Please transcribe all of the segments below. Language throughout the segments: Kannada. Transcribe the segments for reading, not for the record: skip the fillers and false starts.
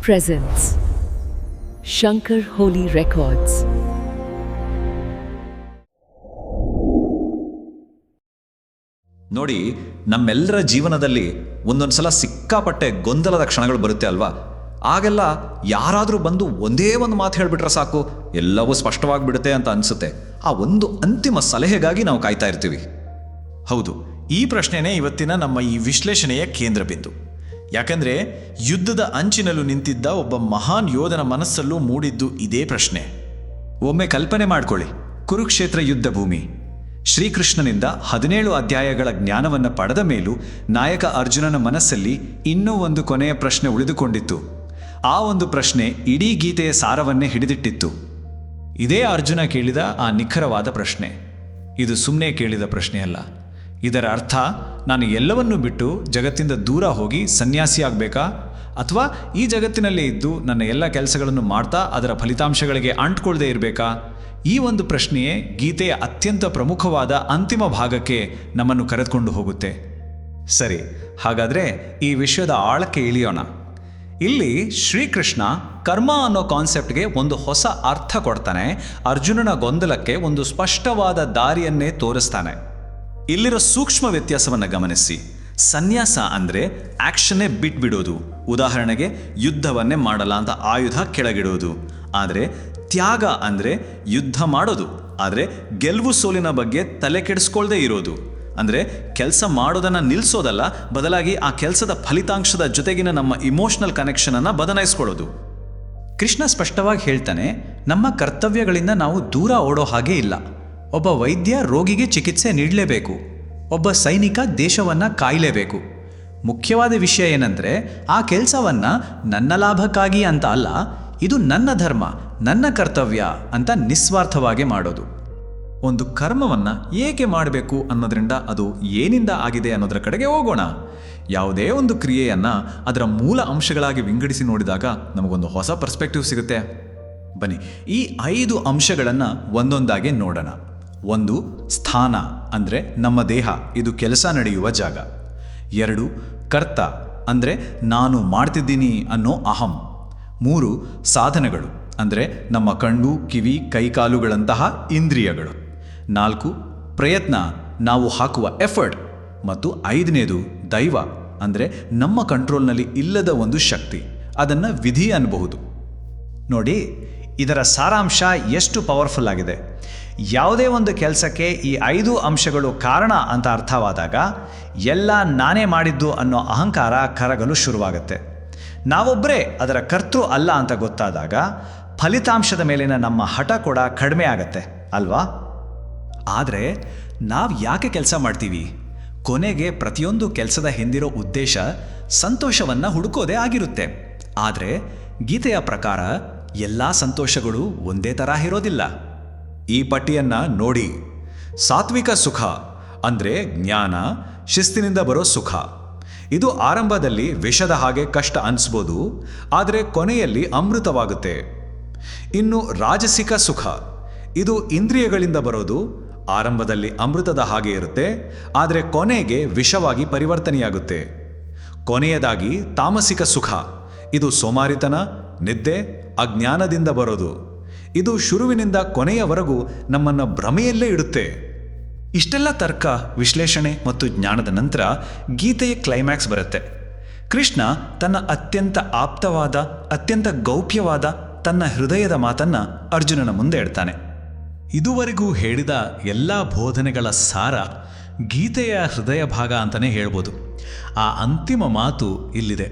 presents Shankar Holy Records. ನೋಡಿ, ನಮ್ಮೆಲ್ಲರ ಜೀವನದಲ್ಲಿ ಒಂದೊಂದು ಸಲ ಸಿಕ್ಕಾಪಟ್ಟೆ ಗೊಂದಲದ ಕ್ಷಣಗಳು ಬರುತ್ತೆ ಅಲ್ವಾ? ಆಗೆಲ್ಲ ಯಾರಾದರೂ ಬಂದು ಒಂದೇ ಒಂದು ಮಾತು ಹೇಳಿಬಿಟ್ರೆ ಸಾಕು, ಎಲ್ಲವೂ ಸ್ಪಷ್ಟವಾಗಿಬಿಡುತ್ತೆ ಅಂತ ಅನಿಸುತ್ತೆ. ಆ ಒಂದು ಅಂತಿಮ ಸಲಹೆಗಾಗಿ ನಾವು ಕಾಯ್ತಾ ಇರ್ತೀವಿ. ಹೌದು, ಈ ಪ್ರಶ್ನೆನೇ ಇವತ್ತಿನ ನಮ್ಮ ಈ ವಿಶ್ಲೇಷಣೆಯ ಕೇಂದ್ರ ಬಿಂದು. ಯಾಕಂದರೆ ಯುದ್ಧದ ಅಂಚಿನಲ್ಲೂ ನಿಂತಿದ್ದ ಒಬ್ಬ ಮಹಾನ್ ಯೋಧನ ಮನಸ್ಸಲ್ಲೂ ಮೂಡಿದ್ದು ಇದೇ ಪ್ರಶ್ನೆ. ಒಮ್ಮೆ ಕಲ್ಪನೆ ಮಾಡ್ಕೊಳ್ಳಿ, ಕುರುಕ್ಷೇತ್ರ ಯುದ್ಧ ಭೂಮಿ. ಶ್ರೀಕೃಷ್ಣನಿಂದ 17 ಅಧ್ಯಾಯಗಳ ಜ್ಞಾನವನ್ನು ಪಡೆದ ಮೇಲೂ ನಾಯಕ ಅರ್ಜುನನ ಮನಸ್ಸಲ್ಲಿ ಇನ್ನೂ ಒಂದು ಕೊನೆಯ ಪ್ರಶ್ನೆ ಉಳಿದುಕೊಂಡಿತ್ತು. ಆ ಒಂದು ಪ್ರಶ್ನೆ ಇಡೀ ಗೀತೆಯ ಸಾರವನ್ನೇ ಹಿಡಿದಿಟ್ಟಿತ್ತು. ಇದೇ ಅರ್ಜುನ ಕೇಳಿದ ಆ ನಿಖರವಾದ ಪ್ರಶ್ನೆ. ಇದು ಸುಮ್ಮನೆ ಕೇಳಿದ ಪ್ರಶ್ನೆ ಅಲ್ಲ. ಇದರ ಅರ್ಥ, ನಾನು ಎಲ್ಲವನ್ನೂ ಬಿಟ್ಟು ಜಗತ್ತಿಂದ ದೂರ ಹೋಗಿ ಸನ್ಯಾಸಿ ಆಗಬೇಕಾ, ಅಥವಾ ಈ ಜಗತ್ತಿನಲ್ಲೇ ಇದ್ದು ನನ್ನ ಎಲ್ಲ ಕೆಲಸಗಳನ್ನು ಮಾಡ್ತಾ ಅದರ ಫಲಿತಾಂಶಗಳಿಗೆ ಅಂಟ್ಕೊಳ್ಳದೆ ಇರಬೇಕಾ? ಈ ಒಂದು ಪ್ರಶ್ನೆಯೇ ಗೀತೆಯ ಅತ್ಯಂತ ಪ್ರಮುಖವಾದ ಅಂತಿಮ ಭಾಗಕ್ಕೆ ನಮ್ಮನ್ನು ಕರೆದುಕೊಂಡು ಹೋಗುತ್ತೆ. ಸರಿ, ಹಾಗಾದರೆ ಈ ವಿಷಯದ ಆಳಕ್ಕೆ ಇಳಿಯೋಣ. ಇಲ್ಲಿ ಶ್ರೀಕೃಷ್ಣ ಕರ್ಮ ಅನ್ನೋ ಕಾನ್ಸೆಪ್ಟ್ಗೆ ಒಂದು ಹೊಸ ಅರ್ಥ ಕೊಡ್ತಾನೆ. ಅರ್ಜುನನ ಗೊಂದಲಕ್ಕೆ ಒಂದು ಸ್ಪಷ್ಟವಾದ ದಾರಿಯನ್ನೇ ತೋರಿಸ್ತಾನೆ. ಇಲ್ಲಿರೋ ಸೂಕ್ಷ್ಮ ವ್ಯತ್ಯಾಸವನ್ನು ಗಮನಿಸಿ. ಸನ್ಯಾಸ ಅಂದರೆ ಆಕ್ಷನ್ನೇ ಬಿಟ್ಬಿಡೋದು. ಉದಾಹರಣೆಗೆ, ಯುದ್ಧವನ್ನೇ ಮಾಡಲ್ಲ ಅಂತ ಆಯುಧ ಕೆಳಗಿಡೋದು. ಆದರೆ ತ್ಯಾಗ ಅಂದರೆ ಯುದ್ಧ ಮಾಡೋದು, ಆದರೆ ಗೆಲುವು ಸೋಲಿನ ಬಗ್ಗೆ ತಲೆ ಕೆಡಿಸ್ಕೊಳ್ದೇ ಇರೋದು. ಅಂದರೆ ಕೆಲಸ ಮಾಡೋದನ್ನು ನಿಲ್ಲಿಸೋದಲ್ಲ, ಬದಲಾಗಿ ಆ ಕೆಲಸದ ಫಲಿತಾಂಶದ ಜೊತೆಗಿನ ನಮ್ಮ ಇಮೋಷನಲ್ ಕನೆಕ್ಷನನ್ನು ಬದಲಾಯಿಸ್ಕೊಳ್ಳೋದು. ಕೃಷ್ಣ ಸ್ಪಷ್ಟವಾಗಿ ಹೇಳ್ತಾನೆ, ನಮ್ಮ ಕರ್ತವ್ಯಗಳಿಂದ ನಾವು ದೂರ ಓಡೋ ಹಾಗೆ ಇಲ್ಲ. ಒಬ್ಬ ವೈದ್ಯ ರೋಗಿಗೆ ಚಿಕಿತ್ಸೆ ನೀಡಲೇಬೇಕು. ಒಬ್ಬ ಸೈನಿಕ ದೇಶವನ್ನು ಕಾಯಲೇಬೇಕು. ಮುಖ್ಯವಾದ ವಿಷಯ ಏನಂದರೆ, ಆ ಕೆಲಸವನ್ನು ನನ್ನ ಲಾಭಕ್ಕಾಗಿ ಅಂತ ಅಲ್ಲ, ಇದು ನನ್ನ ಧರ್ಮ, ನನ್ನ ಕರ್ತವ್ಯ ಅಂತ ನಿಸ್ವಾರ್ಥವಾಗಿ ಮಾಡೋದು. ಒಂದು ಕರ್ಮವನ್ನು ಏಕೆ ಮಾಡಬೇಕು ಅನ್ನೋದ್ರಿಂದ ಅದು ಏನಿಂದ ಆಗಿದೆ ಅನ್ನೋದರ ಕಡೆಗೆ ಹೋಗೋಣ. ಯಾವುದೇ ಒಂದು ಕ್ರಿಯೆಯನ್ನು ಅದರ ಮೂಲ ಅಂಶಗಳಾಗಿ ವಿಂಗಡಿಸಿ ನೋಡಿದಾಗ ನಮಗೊಂದು ಹೊಸ ಪರ್ಸ್ಪೆಕ್ಟಿವ್ ಸಿಗುತ್ತೆ. ಬನ್ನಿ, ಈ 5 ಅಂಶಗಳನ್ನು ಒಂದೊಂದಾಗಿ ನೋಡೋಣ. 1, ಸ್ಥಾನ ಅಂದರೆ ನಮ್ಮ ದೇಹ, ಇದು ಕೆಲಸ ನಡೆಯುವ ಜಾಗ. 2, ಕರ್ತ ಅಂದರೆ ನಾನು ಮಾಡ್ತಿದ್ದೀನಿ ಅನ್ನೋ ಅಹಂ. 3, ಸಾಧನಗಳು ಅಂದರೆ ನಮ್ಮ ಕಣ್ಣು, ಕಿವಿ, ಕೈಕಾಲುಗಳಂತಹ ಇಂದ್ರಿಯಗಳು. 4, ಪ್ರಯತ್ನ, ನಾವು ಹಾಕುವ ಎಫರ್ಟ್. ಮತ್ತು 5ನೇದು ದೈವ ಅಂದರೆ ನಮ್ಮ ಕಂಟ್ರೋಲ್ನಲ್ಲಿ ಇಲ್ಲದ ಒಂದು ಶಕ್ತಿ, ಅದನ್ನು ವಿಧಿ ಅನ್ನಬಹುದು. ನೋಡಿ, ಇದರ ಸಾರಾಂಶ ಎಷ್ಟು ಪವರ್ಫುಲ್ ಆಗಿದೆ. ಯಾವುದೇ ಒಂದು ಕೆಲಸಕ್ಕೆ ಈ 5 ಅಂಶಗಳು ಕಾರಣ ಅಂತ ಅರ್ಥವಾದಾಗ ಎಲ್ಲ ನಾನೇ ಮಾಡಿದ್ದು ಅನ್ನೋ ಅಹಂಕಾರ ಕರಗಲು ಶುರುವಾಗುತ್ತೆ. ನಾವೊಬ್ಬರೇ ಅದರ ಕರ್ತೃ ಅಲ್ಲ ಅಂತ ಗೊತ್ತಾದಾಗ ಫಲಿತಾಂಶದ ಮೇಲಿನ ನಮ್ಮ ಹಠ ಕೂಡ ಕಡಿಮೆ ಆಗತ್ತೆ ಅಲ್ವಾ? ಆದರೆ ನಾವು ಯಾಕೆ ಕೆಲಸ ಮಾಡ್ತೀವಿ? ಕೊನೆಗೆ ಪ್ರತಿಯೊಂದು ಕೆಲಸದ ಹಿಂದಿರೋ ಉದ್ದೇಶ ಸಂತೋಷವನ್ನು ಹುಡುಕೋದೇ ಆಗಿರುತ್ತೆ. ಆದರೆ ಗೀತೆಯ ಪ್ರಕಾರ ಎಲ್ಲ ಸಂತೋಷಗಳು ಒಂದೇ ತರಹ ಇರೋದಿಲ್ಲ. ಈ ಪಟ್ಟಿಯನ್ನು ನೋಡಿ. ಸಾತ್ವಿಕ ಸುಖ ಅಂದರೆ ಜ್ಞಾನ, ಶಿಸ್ತಿನಿಂದ ಬರೋ ಸುಖ. ಇದು ಆರಂಭದಲ್ಲಿ ವಿಷದ ಹಾಗೆ ಕಷ್ಟ ಅನಿಸ್ಬೋದು, ಆದರೆ ಕೊನೆಯಲ್ಲಿ ಅಮೃತವಾಗುತ್ತೆ. ಇನ್ನು ರಾಜಸಿಕ ಸುಖ, ಇದು ಇಂದ್ರಿಯಗಳಿಂದ ಬರೋದು. ಆರಂಭದಲ್ಲಿ ಅಮೃತದ ಹಾಗೆ ಇರುತ್ತೆ, ಆದರೆ ಕೊನೆಗೆ ವಿಷವಾಗಿ ಪರಿವರ್ತನೆಯಾಗುತ್ತೆ. ಕೊನೆಯದಾಗಿ ತಾಮಸಿಕ ಸುಖ, ಇದು ಸೋಮಾರಿತನ, ನಿದ್ದೆ, ಅಜ್ಞಾನದಿಂದ ಬರೋದು. ಇದು ಶುರುವಿನಿಂದ ಕೊನೆಯವರೆಗೂ ನಮ್ಮನ್ನು ಭ್ರಮೆಯಲ್ಲೇ ಇಡುತ್ತೆ. ಇಷ್ಟೆಲ್ಲ ತರ್ಕ, ವಿಶ್ಲೇಷಣೆ ಮತ್ತು ಜ್ಞಾನದ ನಂತರ ಗೀತೆಯ ಕ್ಲೈಮ್ಯಾಕ್ಸ್ ಬರುತ್ತೆ. ಕೃಷ್ಣ ತನ್ನ ಅತ್ಯಂತ ಆಪ್ತವಾದ, ಅತ್ಯಂತ ಗೌಪ್ಯವಾದ ತನ್ನ ಹೃದಯದ ಮಾತನ್ನು ಅರ್ಜುನನ ಮುಂದೆ ಇಡ್ತಾನೆ. ಇದುವರೆಗೂ ಹೇಳಿದ ಎಲ್ಲ ಬೋಧನೆಗಳ ಸಾರ ಗೀತೆಯ ಹೃದಯ ಭಾಗ ಅಂತಲೇ ಹೇಳ್ಬೋದು. ಆ ಅಂತಿಮ ಮಾತು ಇಲ್ಲಿದೆ.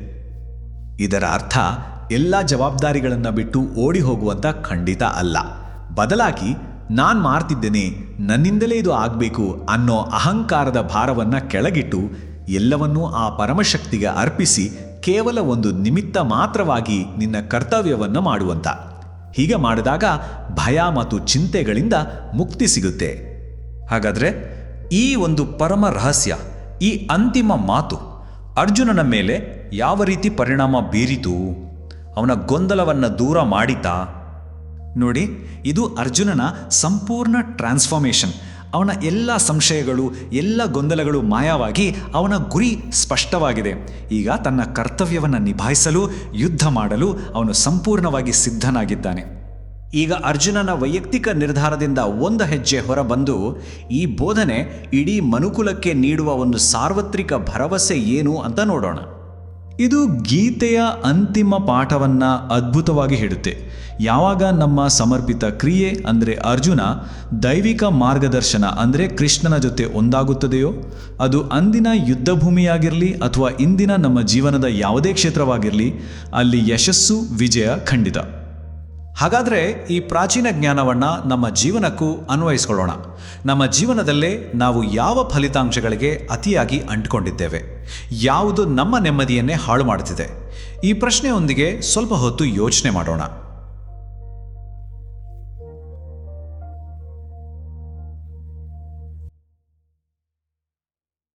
ಇದರ ಅರ್ಥ ಎಲ್ಲ ಜವಾಬ್ದಾರಿಗಳನ್ನು ಬಿಟ್ಟು ಓಡಿ ಹೋಗುವಂಥ ಖಂಡಿತ ಅಲ್ಲ. ಬದಲಾಗಿ ನಾನು ಮಾಡ್ತಿದ್ದೇನೆ, ನನ್ನಿಂದಲೇ ಇದು ಆಗಬೇಕು ಅನ್ನೋ ಅಹಂಕಾರದ ಭಾರವನ್ನು ಕೆಳಗಿಟ್ಟು ಎಲ್ಲವನ್ನೂ ಆ ಪರಮಶಕ್ತಿಗೆ ಅರ್ಪಿಸಿ ಕೇವಲ ಒಂದು ನಿಮಿತ್ತ ಮಾತ್ರವಾಗಿ ನಿನ್ನ ಕರ್ತವ್ಯವನ್ನು ಮಾಡುವಂಥ. ಹೀಗೆ ಮಾಡಿದಾಗ ಭಯ ಮತ್ತು ಚಿಂತೆಗಳಿಂದ ಮುಕ್ತಿ ಸಿಗುತ್ತೆ. ಹಾಗಾದರೆ ಈ ಒಂದು ಪರಮ ರಹಸ್ಯ, ಈ ಅಂತಿಮ ಮಾತು ಅರ್ಜುನನ ಮೇಲೆ ಯಾವ ರೀತಿ ಪರಿಣಾಮ ಬೀರಿತು? ಅವನ ಗೊಂದಲವನ್ನು ದೂರ ಮಾಡಿತಾ? ನೋಡಿ, ಇದು ಅರ್ಜುನನ ಸಂಪೂರ್ಣ ಟ್ರಾನ್ಸ್ಫಾರ್ಮೇಷನ್. ಅವನ ಎಲ್ಲ ಸಂಶಯಗಳು, ಎಲ್ಲ ಗೊಂದಲಗಳು ಮಾಯವಾಗಿ ಅವನ ಗುರಿ ಸ್ಪಷ್ಟವಾಗಿದೆ. ಈಗ ತನ್ನ ಕರ್ತವ್ಯವನ್ನು ನಿಭಾಯಿಸಲು, ಯುದ್ಧ ಮಾಡಲು ಅವನು ಸಂಪೂರ್ಣವಾಗಿ ಸಿದ್ಧನಾಗಿದ್ದಾನೆ. ಈಗ ಅರ್ಜುನನ ವೈಯಕ್ತಿಕ ನಿರ್ಧಾರದಿಂದ ಒಂದು ಹೆಜ್ಜೆ ಹೊರಬಂದು ಈ ಬೋಧನೆ ಇಡೀ ಮನುಕುಲಕ್ಕೆ ನೀಡುವ ಒಂದು ಸಾರ್ವತ್ರಿಕ ಭರವಸೆ ಏನು ಅಂತ ನೋಡೋಣ. ಇದು ಗೀತೆಯ ಅಂತಿಮ ಪಾಠವನ್ನು ಅದ್ಭುತವಾಗಿ ಹೇಳುತ್ತೆ. ಯಾವಾಗ ನಮ್ಮ ಸಮರ್ಪಿತ ಕ್ರಿಯೆ ಅಂದರೆ ಅರ್ಜುನ ದೈವಿಕ ಮಾರ್ಗದರ್ಶನ ಅಂದರೆ ಕೃಷ್ಣನ ಜೊತೆ ಒಂದಾಗುತ್ತದೆಯೋ, ಅದು ಅಂದಿನ ಯುದ್ಧಭೂಮಿಯಾಗಿರಲಿ ಅಥವಾ ಇಂದಿನ ನಮ್ಮ ಜೀವನದ ಯಾವುದೇ ಕ್ಷೇತ್ರವಾಗಿರಲಿ, ಅಲ್ಲಿ ಯಶಸ್ಸು, ವಿಜಯ ಖಂಡಿತ. ಹಾಗಾದರೆ ಈ ಪ್ರಾಚೀನ ಜ್ಞಾನವನ್ನು ನಮ್ಮ ಜೀವನಕ್ಕೂ ಅನ್ವಯಿಸ್ಕೊಳ್ಳೋಣ. ನಮ್ಮ ಜೀವನದಲ್ಲೇ ನಾವು ಯಾವ ಫಲಿತಾಂಶಗಳಿಗೆ ಅತಿಯಾಗಿ ಅಂಟಿಕೊಂಡಿದ್ದೇವೆ, ಯಾವುದು ನಮ್ಮ ನೆಮ್ಮದಿಯನ್ನೇ ಹಾಳು ಮಾಡುತ್ತಿದೆ? ಈ ಪ್ರಶ್ನೆಯೊಂದಿಗೆ ಸ್ವಲ್ಪ ಹೊತ್ತು ಯೋಚನೆ ಮಾಡೋಣ.